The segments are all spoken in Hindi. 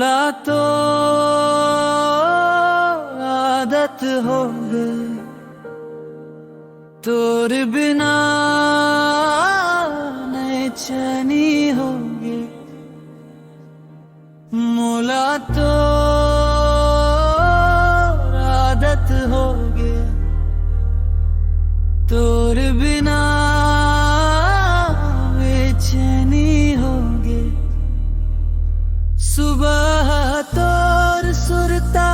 मोला तो आदत हो गई तोर बिना नहीं चैनी होगी। मोला तो आदत हो गई तोर बिना बेचैनी होगी। सुबह तोर सुरता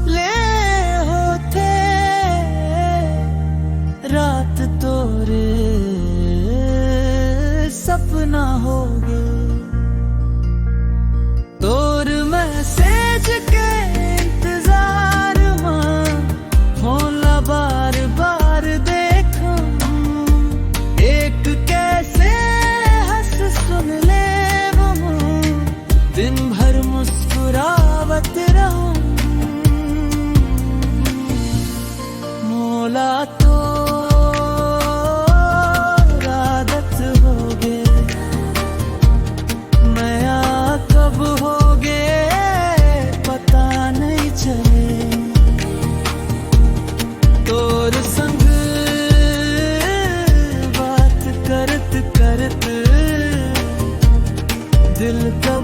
ले होते रात तोरे सपना होगे। तोर मैसेज के इंतजार में होला बार बार देखूं एक कैसे हंस सुन ले वो दिन भर मुस्कुरावत रहूं। मोला तो आदत हो गए नया कब हो गए पता नहीं चले। तोर संग बात करत करत दिल का